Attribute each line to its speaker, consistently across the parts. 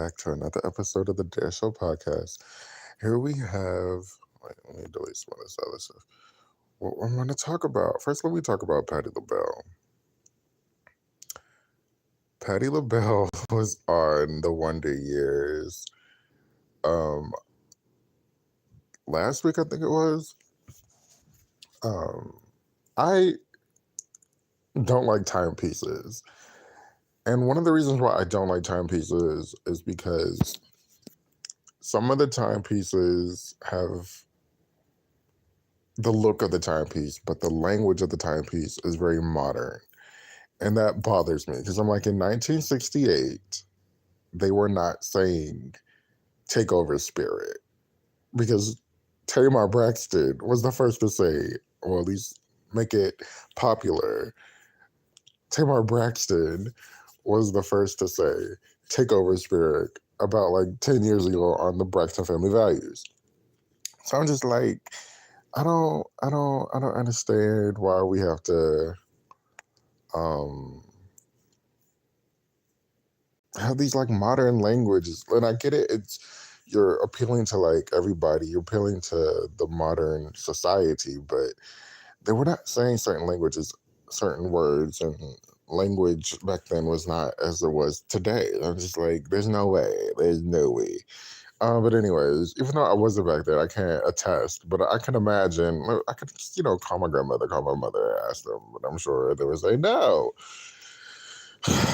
Speaker 1: back to another episode of the Dare Show podcast. Here we have, wait, let me delete some of this other stuff. What I'm going to talk about, first, let me talk about Patti LaBelle. Patti LaBelle was on The Wonder Years um, last week, I think it was. Um, I don't like timepieces. And one of the reasons why I don't like timepieces is because some of the timepieces have the look of the timepiece, but the language of the timepiece is very modern. And that bothers me because I'm like, in 1968, they were not saying take over spirit because Tamar Braxton was the first to say, or at least make it popular. Tamar Braxton was the first to say take over spirit about like 10 years ago on the Braxton Family Values. So I'm just like, I don't understand why we have to um have these like modern languages. And I get it, it's you're appealing to like everybody, you're appealing to the modern society, but they were not saying certain languages, certain words, and language back then was not as it was today. I'm just like, there's no way. But anyways, even though I wasn't back there, I can't attest, but I can imagine. I could just, call my grandmother, call my mother, ask them, but I'm sure they would say no.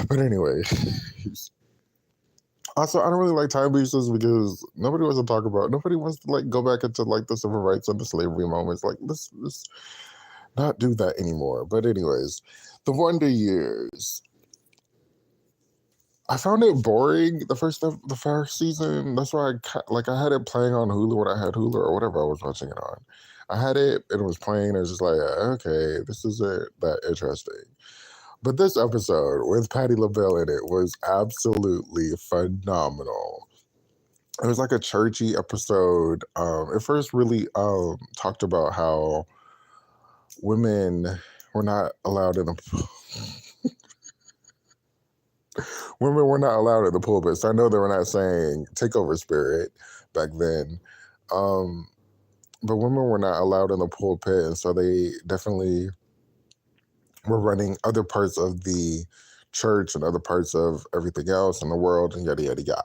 Speaker 1: But anyway, also I don't really like time pieces because nobody wants to like go back into like the civil rights and the slavery moments. Like let's not do that anymore. But anyways, the Wonder Years. I found it boring the first season. That's why I had it playing on Hulu when I had Hulu or whatever I was watching it on. I had it and it was playing. It was just like, okay, this isn't that interesting. But this episode with Patti LaBelle in it was absolutely phenomenal. It was like a churchy episode. It first really talked about how women were not allowed in the women were not allowed in the pulpit. So I know they were not saying take over spirit back then. Um, but women were not allowed in the pulpit, and so they definitely were running other parts of the church and other parts of everything else in the world and yada yada yada.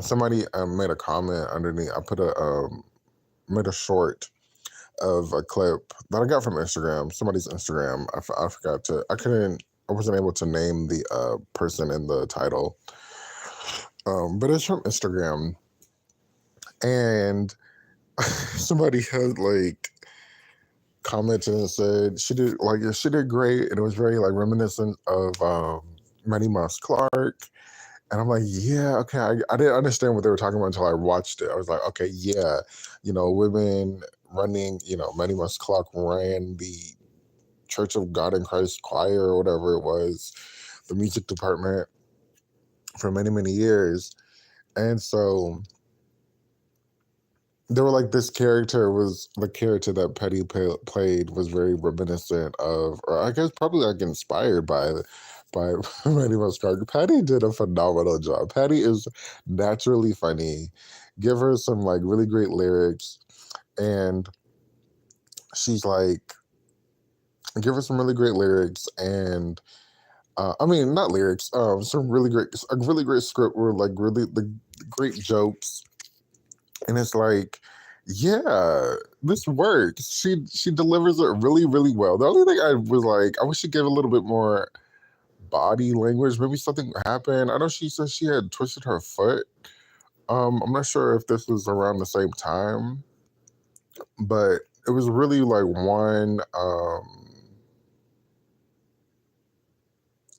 Speaker 1: Somebody made a comment underneath. I put made a short of a clip that I got from Instagram, somebody's Instagram. I forgot to. I wasn't able to name the person in the title, but it's from Instagram, and somebody had like commented and said she did great, and it was very like reminiscent of Maddie Moss Clark. And I'm like, yeah, okay. I didn't understand what they were talking about until I watched it. I was like, okay, yeah, women running, Maddie Moss Clark ran the Church of God in Christ choir or whatever it was, the music department for many, many years. And so they were like, this character was the character that played was very reminiscent of, or I guess probably like inspired by Maddie Muscard. Patty did a phenomenal job. Patty is naturally funny. Give her some like really great lyrics, and she's like, give her some really great lyrics, and I mean not lyrics, a really great script where like really the great jokes, and it's like, yeah, this works. She delivers it really really well. The only thing I was like, I wish she gave a little bit more body language. Maybe something happened. I know she said she had twisted her foot. I'm not sure if this was around the same time, but it was really like one.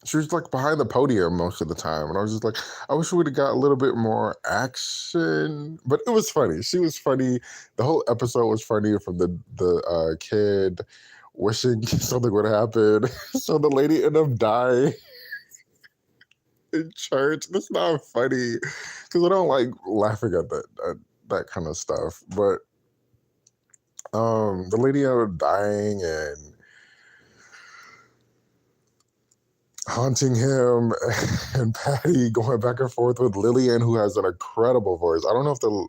Speaker 1: She was like behind the podium most of the time, and I was just like, I wish we would have got a little bit more action. But it was funny. She was funny. The whole episode was funny from the kid wishing something would happen. So the lady ended up dying in church. That's not funny because I don't like laughing at that kind of stuff. But the lady ended up dying, and haunting him, and Patty going back and forth with Lillian, who has an incredible voice. I don't know if the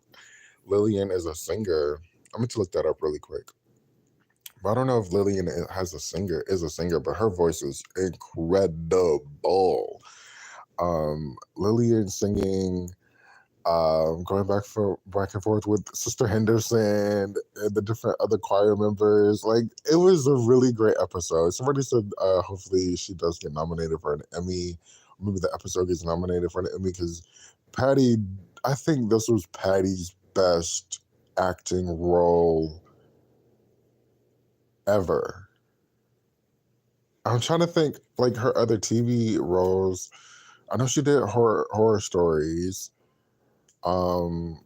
Speaker 1: Lillian is a singer. I'm going to look that up really quick. But I don't know if Lillian is a singer, but her voice is incredible. Lillian singing, going back and forth with Sister Henderson and the different other choir members. Like, it was a really great episode. Somebody said hopefully she does get nominated for an Emmy. Maybe the episode gets nominated for an Emmy because Patty, I think this was Patty's best acting role ever. I'm trying to think like her other TV roles. I know she did horror stories. Um,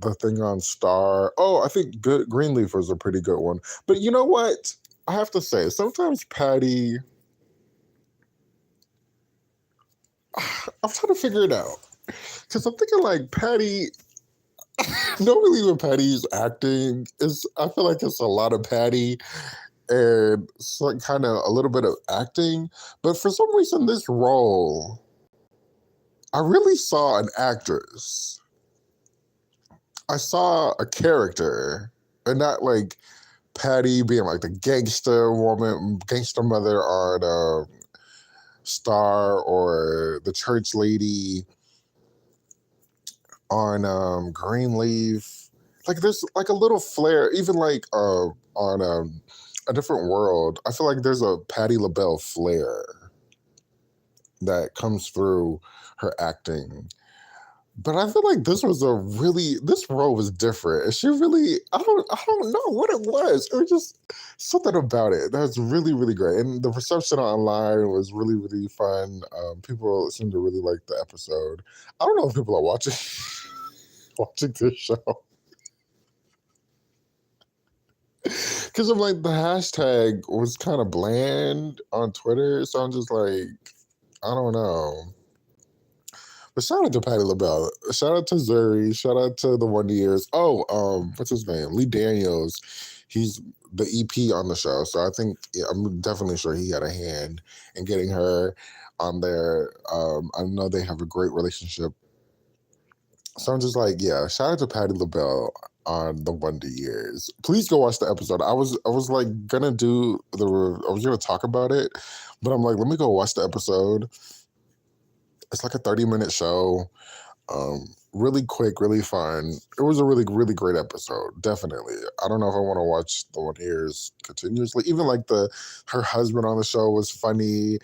Speaker 1: the thing on Star. Oh, I think Greenleaf was a pretty good one. But you know what? I have to say, sometimes Patty. I'm trying to figure it out because I'm thinking like Patty. Normally, when Patty's acting, is I feel like it's a lot of Patty and it's like kind of a little bit of acting. But for some reason, this role, I really saw an actress. I saw a character, and not like Patty being like the gangster woman, gangster mother on Star, or the church lady on Greenleaf. Like there's like a little flair, even like on a different world. I feel like there's a Patti LaBelle flair that comes through her acting. But I feel like this role was different. And she really, I don't know what it was. It was just something about it that was really, really great. And the reception online was really, really fun. People seem to really like the episode. I don't know if people are watching watching this show. Because I'm like, the hashtag was kind of bland on Twitter. So I'm just like, I don't know. But shout out to Patti LaBelle. Shout out to Zuri. Shout out to the Wonder Years. Oh, what's his name? Lee Daniels. He's the EP on the show. So I think, yeah, I'm definitely sure he had a hand in getting her on there. I know they have a great relationship. So I'm just like, yeah, shout out to Patti LaBelle on the Wonder Years. Please go watch the episode. I was like I was gonna talk about it, but I'm like, let me go watch the episode. It's like a 30-minute show. Really quick, really fun. It was a really, really great episode. Definitely. I don't know if I want to watch the One Years continuously. Even like her husband on the show was funny.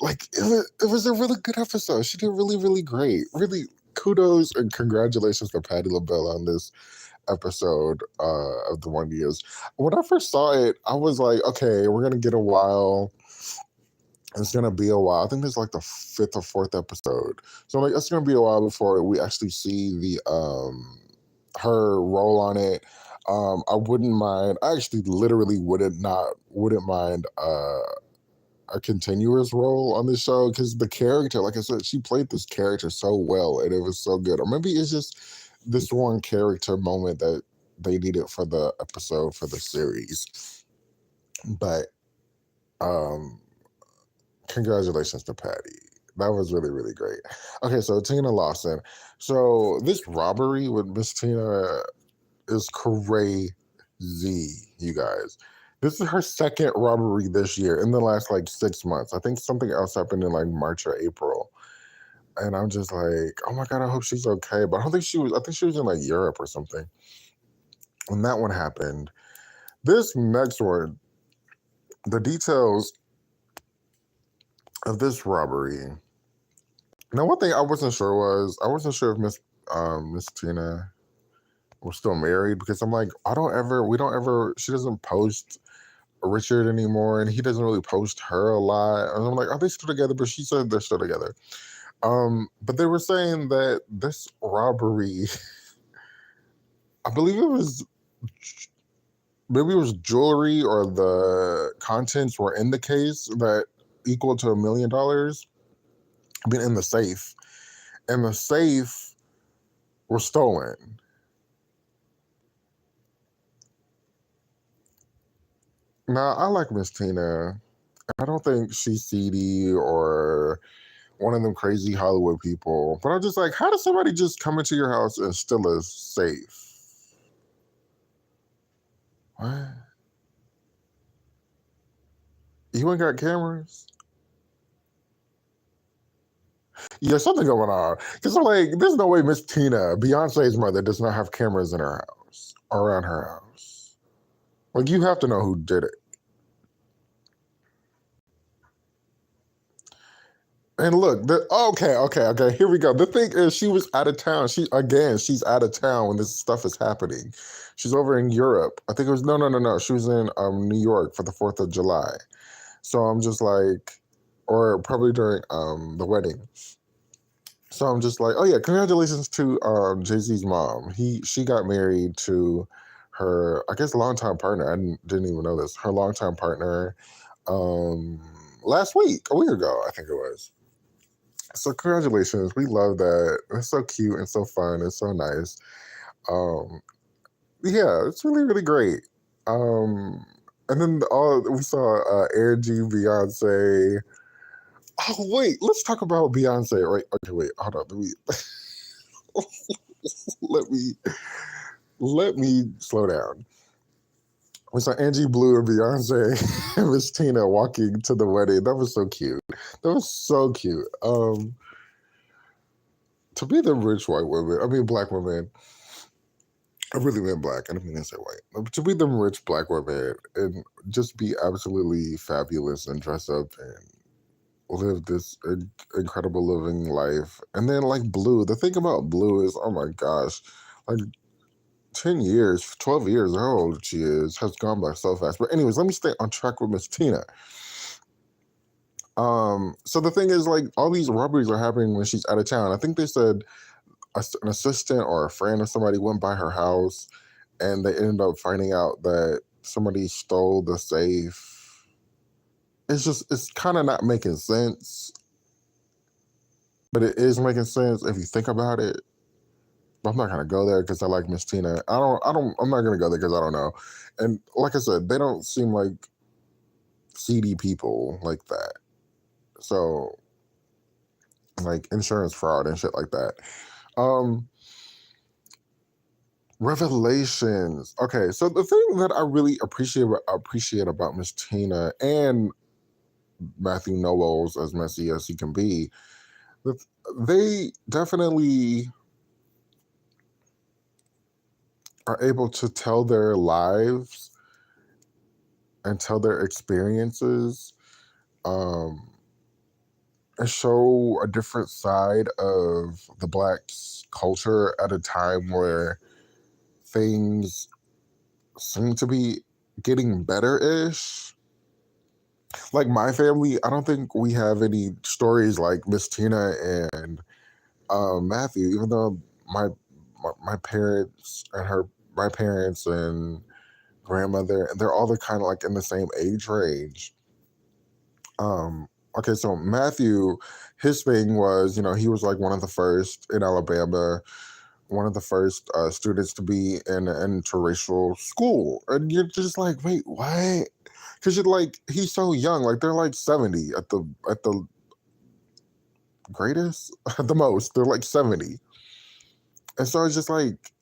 Speaker 1: Like it was a really good episode. She did really, really great. Really kudos and congratulations to Patti LaBelle on this episode of the One Years. When I first saw it, I was like, okay, we're gonna get a while. It's gonna be a while. I think it's like the fifth or fourth episode. So like it's gonna be a while before we actually see the her role on it. I wouldn't mind. I actually literally wouldn't mind a continuous role on this show because the character, like I said, she played this character so well and it was so good. Or maybe it's just this one character moment that they needed for the episode for the series. But um congratulations to Patty. That was really, really great. Okay, so Tina Lawson. So this robbery with Miss Tina is crazy, you guys. This is her second robbery this year in the last like 6 months. I think something else happened in like March or April. And I'm just like, oh my God, I hope she's okay. But I think she was in like Europe or something. When that one happened. This next one, the details of this robbery. Now, one thing I wasn't sure if Miss Tina was still married because I'm like, we don't ever, she doesn't post Richard anymore and he doesn't really post her a lot. And I'm like, are they still together? But she said they're still together. But they were saying that this robbery, I believe maybe it was jewelry or the contents were in the case that equal to $1 million. I mean, in the safe. And the safe were stolen. Now, I like Miss Tina. I don't think she's seedy or one of them crazy Hollywood people. But I'm just like, how does somebody just come into your house and steal a safe? What? You ain't got cameras? Yeah, something going on. Because I'm like, there's no way Miss Tina, Beyonce's mother, does not have cameras in her house or around her house. Like, you have to know who did it. And look, okay. Here we go. The thing is, she was out of town. She's out of town when this stuff is happening. She's over in Europe. I think it was no. She was in New York for the 4th of July. So I'm just like, or probably during the wedding. So I'm just like, oh yeah, congratulations to Jay-Z's mom. She got married to her, I guess, longtime partner. I didn't even know this. Her longtime partner, um, last week, a week ago, I think it was. So congratulations. We love that. It's so cute and so fun. It's so nice. Um, yeah, it's really, really great. Um, and then all we saw Air G, Beyonce. Oh wait, let's talk about Beyonce. Right? Okay, wait, hold on. Let me let me slow down. We saw Angie Blue and Beyonce and Miss Tina walking to the wedding. That was so cute. That was so cute. To be the rich white women, I mean black women, I really meant black. I didn't mean to say white. But to be the rich black women and just be absolutely fabulous and dress up and live this incredible living life. And then like Blue, the thing about Blue is, oh my gosh, like 10 years, 12 years, how old she is, has gone by so fast. But anyways, let me stay on track with Miss Tina. So the thing is, like, all these robberies are happening when she's out of town. I think they said an assistant or a friend or somebody went by her house and they ended up finding out that somebody stole the safe. It's kind of not making sense, but it is making sense if you think about it. But I'm not gonna go there because I like Miss Tina. I'm not gonna go there because I don't know. And like I said, they don't seem like seedy people like that. So like insurance fraud and shit like that. Um, Revelations. Okay, so the thing that I really appreciate about Miss Tina and Matthew Knowles, as messy as he can be, they definitely are able to tell their lives and tell their experiences, um, and show a different side of the Black culture at a time where things seem to be getting better-ish. Like my family, I don't think we have any stories like Miss Tina and Matthew, even though my parents and my parents and grandmother, they're all the kind of like in the same age range. Okay, so Matthew, his thing was, he was like one of the first in Alabama, one of the first students to be in an interracial school, and you're just like, wait, what? Because you're like, he's so young, like they're like 70 at the greatest, at the most, they're like 70, and so it's just like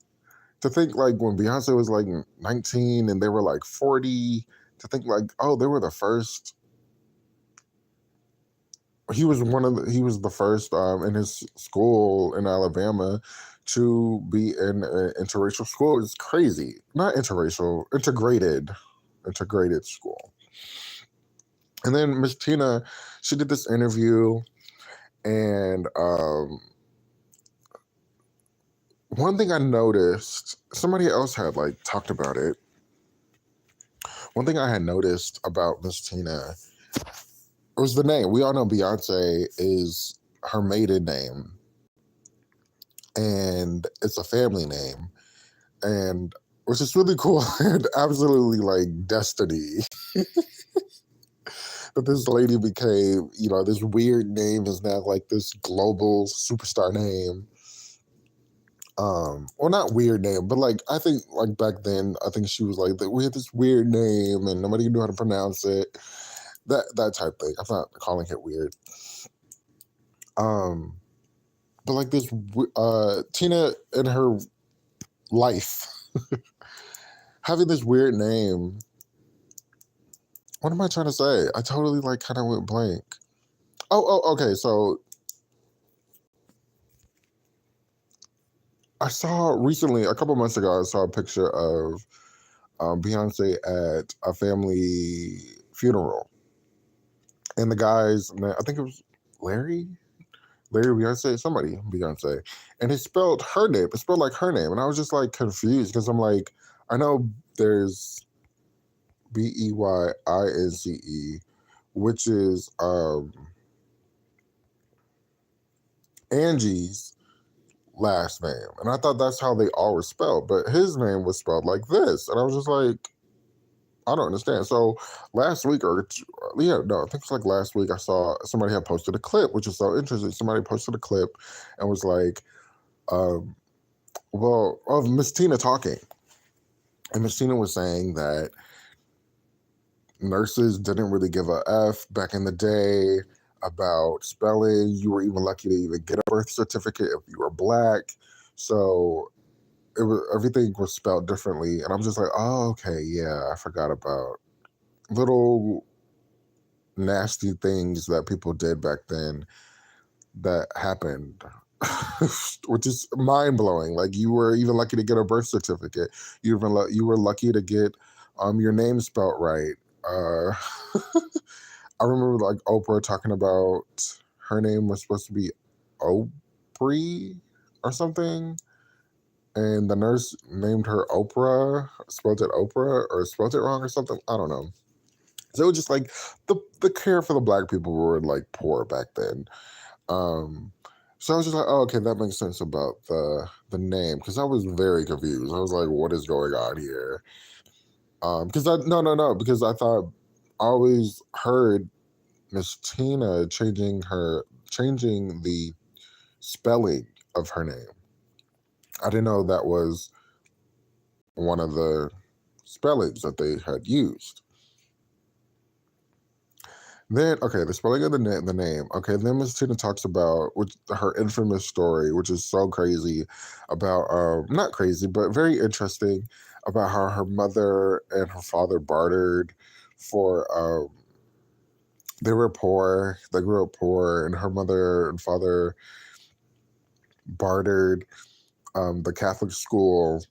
Speaker 1: to think like when Beyonce was like 19 and they were like 40, to think like, oh, they were the first. He was the first in his school in Alabama to be in an interracial school. It's crazy. Not interracial, integrated school. And then Miss Tina, she did this interview, and one thing I noticed, somebody else had like talked about it. One thing I had noticed about Miss Tina was the name. We all know Beyonce is her maiden name, and it's a family name, and which is really cool and absolutely like destiny that this lady became, this weird name is now like this global superstar name. Well, not weird name, but like I think like back then, I think she was like, we had this weird name and nobody knew how to pronounce it. that type thing. I'm not calling it weird. Um, but like this, Tina in her life having this weird name. What am I trying to say? I totally like kind of went blank. Okay. So I saw recently, a couple months ago, I saw a picture of Beyonce at a family funeral, and the guy's name, I think it was Larry, Beyonce, somebody Beyonce, and it spelled her name. It spelled like her name, and I was just like confused because I'm like, I know there's Beyince, which is Angie's last name, and I thought that's how they all were spelled, but his name was spelled like this, and I was just like, I don't understand. So last week, yeah, no, I think it's like last week, I saw somebody had posted a clip, which is so interesting. Somebody posted a clip and was like, um, well, of Miss Tina talking, and Miss Tina was saying that nurses didn't really give a F back in the day about spelling. You were even lucky to even get a birth certificate if you were Black. So it was, everything was spelled differently, and I'm just like, oh, okay, yeah, I forgot about little nasty things that people did back then that happened. Which is mind blowing. Like, you were even lucky to get a birth certificate. You were lucky to get your name spelt right. Uh, I remember like Oprah talking about her name was supposed to be Oprah or something, and the nurse named her Oprah, spelled it Oprah, or spelled it wrong or something. I don't know. So it was just like the care for the Black people were like poor back then. Um, so I was just like, oh, okay, that makes sense about the name, because I was very confused. I was like, what is going on here? Because I no, because I thought, I always heard Miss Tina changing the spelling of her name. I didn't know that was one of the spellings that they had used. Then, okay, the spelling of the name. Okay, then Miss Tina talks about her infamous story, which is so crazy, about not crazy, but very interesting, about how her mother and her father bartered for they were poor, they grew up poor, and her mother and father bartered the Catholic school.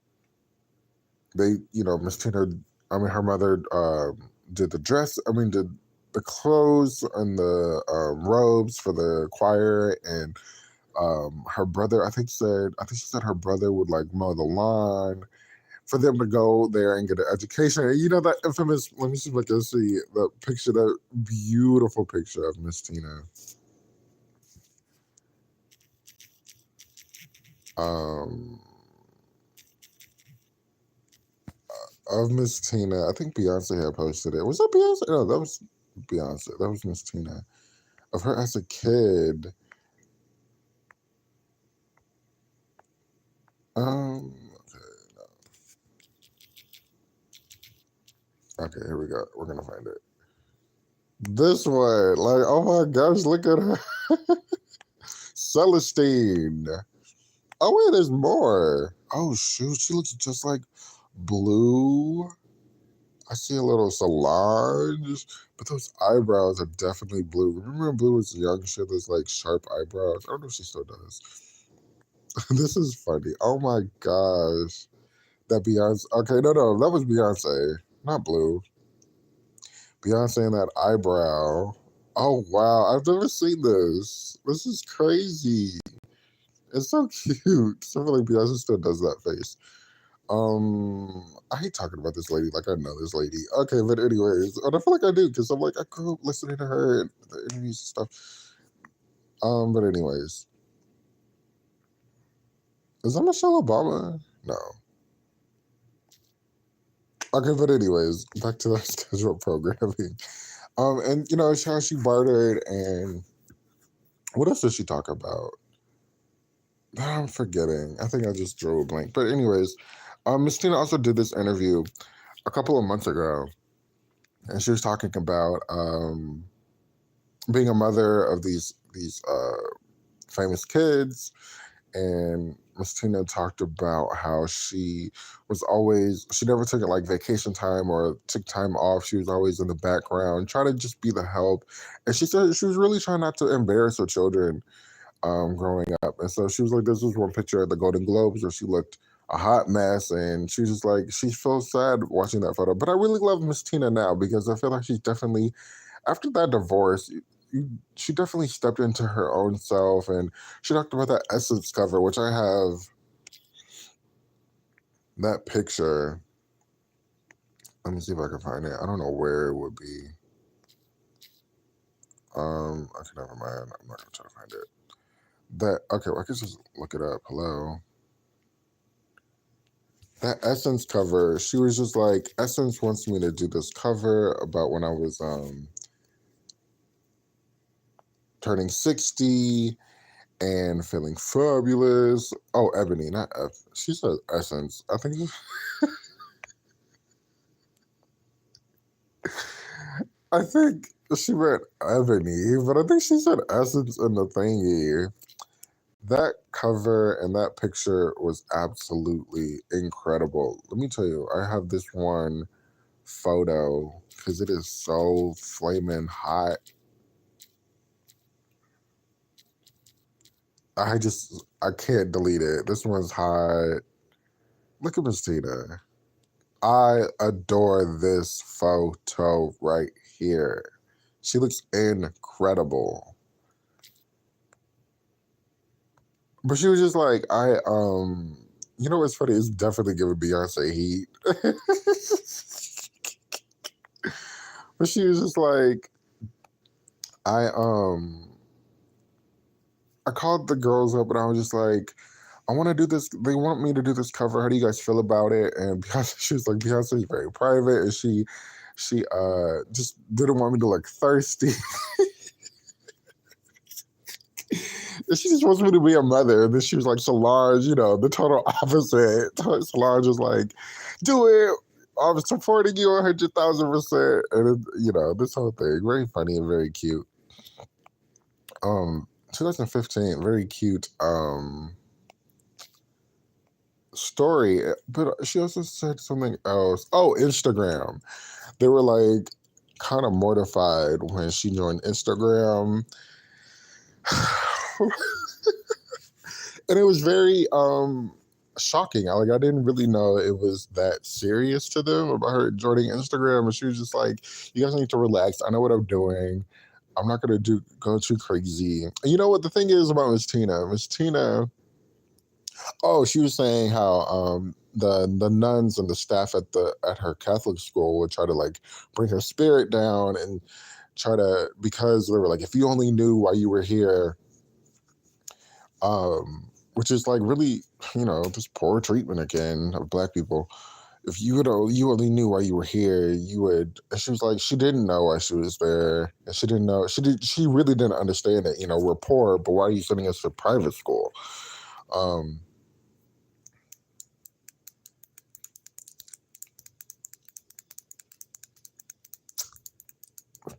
Speaker 1: They, Miss Tina, I mean, her mother did the dress, I mean, did the clothes and the robes for the choir, and her brother, I think she said her brother would like mow the lawn for them to go there and get an education. And that infamous, let me see if I can see the picture, that beautiful picture of Miss Tina. Um, of Miss Tina. I think Beyonce had posted it. Was that Beyonce? No, that was Beyonce. That was Miss Tina. Of her as a kid. Okay, no. Okay, here we go. We're gonna find it. This one, like, oh my gosh, look at her. Celestine. Oh wait, there's more. Oh shoot, she looks just like Blue. I see a little Solange, but those eyebrows are definitely Blue. Remember when Blue was young? She had those like sharp eyebrows. I don't know if she still does. This is funny. Oh my gosh. That Beyonce. Okay, no, that was Beyonce, not Blue. Beyonce and that eyebrow. Oh wow, I've never seen this. This is crazy. It's so cute. I feel like Beyonce still does that face. I hate talking about this lady like I know this lady. Okay, but anyways, and I feel like I do, because I'm like, I grew up listening to her and the interviews and stuff. But anyways, is that Michelle Obama? No. Okay, but anyways, back to the scheduled programming. And how she bartered, and what else did she talk about? I'm forgetting. I think I just drew a blank. But anyways, Miss Tina also did this interview a couple of months ago, and she was talking about being a mother of these famous kids. And Miss Tina talked about how she never took it like vacation time or took time off. She was always in the background, trying to just be the help. And she said she was really trying not to embarrass her children growing up. And so she was like, this was one picture at the Golden Globes where she looked a hot mess. And she was just like, she feels sad watching that photo. But I really love Miss Tina now because I feel like she's definitely, after that divorce, she definitely stepped into her own self. And she talked about that Essence cover, which I have that picture. Let me see if I can find it. I don't know where it would be. Okay, never mind. I'm not gonna try to find it. Okay, well, I can just look it up. Hello. That Essence cover, she was just like, Essence wants me to do this cover about when I was turning 60 and feeling fabulous. Oh, Ebony, not F. She said Essence. I think I think she meant Ebony, but I think she said Essence in the thingy. That cover and that picture was absolutely incredible. Let me tell you, I have this one photo because it is so flaming hot. I can't delete it. This one's hot. Look at Miss Tina. I adore this photo right here. She looks incredible. But she was just like, you know what's funny? It's definitely giving Beyonce heat. But she was just like, I I called the girls up and I was just like, I want to do this. They want me to do this cover. How do you guys feel about it? And Beyonce, she was like, Beyonce's very private, and she just didn't want me to look thirsty. And she just wants me to be a mother. And then she was like, Solange, the total opposite. Solange was like, do it. I'm supporting you 100,000%. And this whole thing, very funny and very cute. 2015, very cute story, but she also said something else. Oh, Instagram. They were like kind of mortified when she joined Instagram. And it was very shocking. I didn't really know it was that serious to them about her joining Instagram. And she was just like, you guys need to relax. I know what I'm doing. I'm not gonna go too crazy. And you know what the thing is about Miss Tina? Miss Tina, oh, she was saying how the nuns and the staff at her Catholic school would try to like bring her spirit down and try to, because they were like, if you only knew why you were here, which is like really, just poor treatment again of Black people. If you only knew why you were here, you would. And she was like, she didn't know why she was there, and she didn't know. She really didn't understand it. We're poor, but why are you sending us to private school?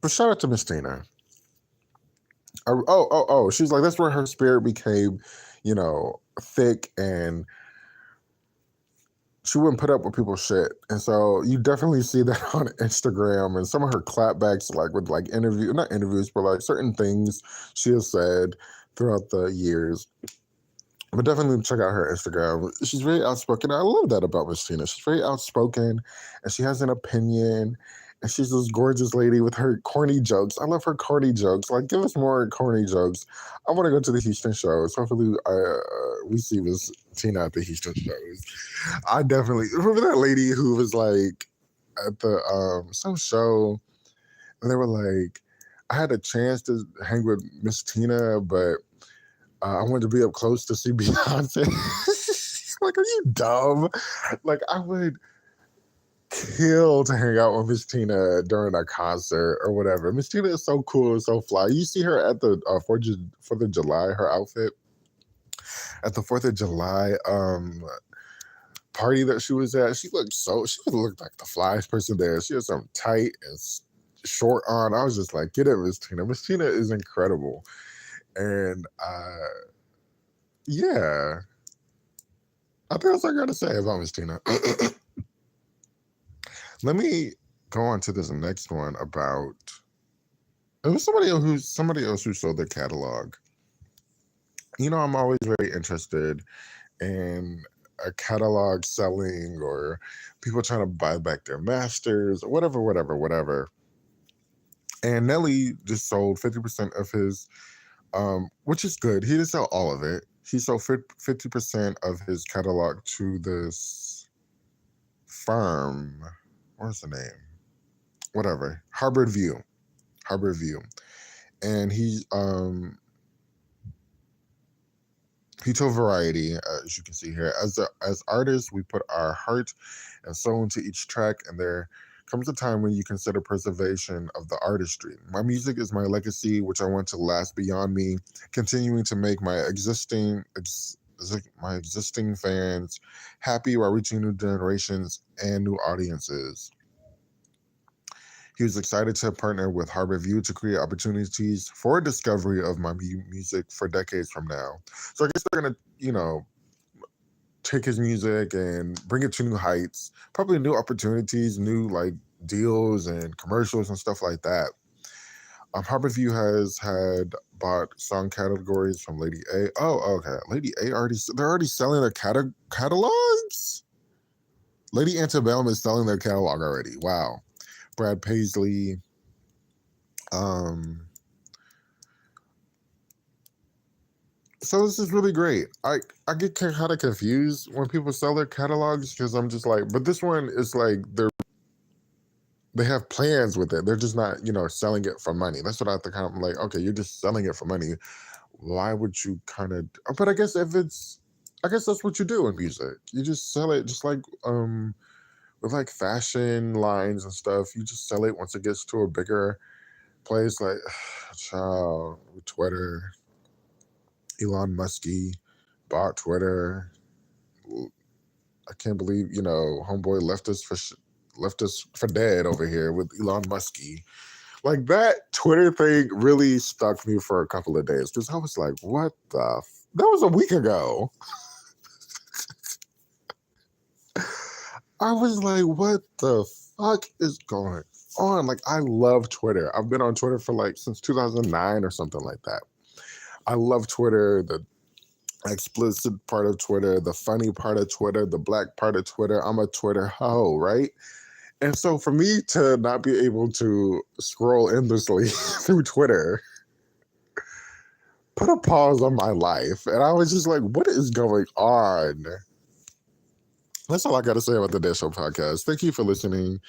Speaker 1: But shout out to Miss Tina. Oh. She's like, that's where her spirit became, thick, and she wouldn't put up with people's shit. And so you definitely see that on Instagram and some of her clapbacks, like with like not interviews, but like certain things she has said throughout the years. But definitely check out her Instagram. She's very outspoken. I love that about Miss Tina. She's very outspoken and she has an opinion. And she's this gorgeous lady with her corny jokes. I love her corny jokes. Like, give us more corny jokes. I want to go to the Houston shows. Hopefully, we see Miss Tina at the Houston shows. I definitely remember that lady who was like at the some show, and they were like, I had a chance to hang with Miss Tina, but I wanted to be up close to see Beyonce. Like, are you dumb? Like, I would kill to hang out with Miss Tina during a concert or whatever. Miss Tina is so cool and so fly. You see her at the 4th of July, her outfit at the 4th of July party that she was at. She looked like the flyest person there. She had some tight and short on. I was just like, get it, Miss Tina. Miss Tina is incredible. And yeah, I think that's all I got to say about Miss Tina. Let me go on to this next one about. It was somebody else who sold their catalog. You know, I'm always very interested in a catalog selling or people trying to buy back their masters or whatever. And Nelly just sold 50% of his, which is good. He didn't sell all of it. He sold 50% of his catalog to this firm. What's the name? Whatever. Harbor View. And he told Variety, as you can see here, as artists, we put our heart and soul into each track, and there comes a time when you consider preservation of the artistry. My music is my legacy, which I want to last beyond me, continuing to make my existing fans happy while reaching new generations and new audiences. He was excited to partner with Harbor View to create opportunities for discovery of my music for decades from now. So I guess they're gonna, take his music and bring it to new heights, probably new opportunities, new like deals and commercials and stuff like that. Harbor View has had bought song categories from Lady A. Oh, okay. Lady A they're already selling their catalogs? Lady Antebellum is selling their catalog already. Wow. Brad Paisley. So this is really great. I get kind of confused when people sell their catalogs because I'm just like, but this one is like they have plans with it. They're just not, selling it for money. That's what I think. I'm like, okay, you're just selling it for money. Why would you kind of? But I guess that's what you do in music. You just sell it, just like with like fashion lines and stuff. You just sell it once it gets to a bigger place. Like, child, Twitter, Elon Muskie bought Twitter. I can't believe homeboy left us for dead over here with Elon Muskie. Like that Twitter thing really stuck me for a couple of days because I was like, what the? That was a week ago. I was like, what the fuck is going on? Like, I love Twitter. I've been on Twitter for since 2009 or something like that. I love Twitter, the explicit part of Twitter, the funny part of Twitter, the black part of Twitter. I'm a Twitter hoe, right? And so for me to not be able to scroll endlessly through Twitter put a pause on my life. And I was just like, what is going on? That's all I got to say about the Dead Show podcast. Thank you for listening.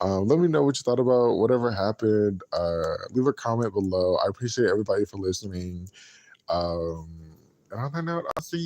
Speaker 1: Let me know what you thought about whatever happened. Leave a comment below. I appreciate everybody for listening. And on that note, I'll see you.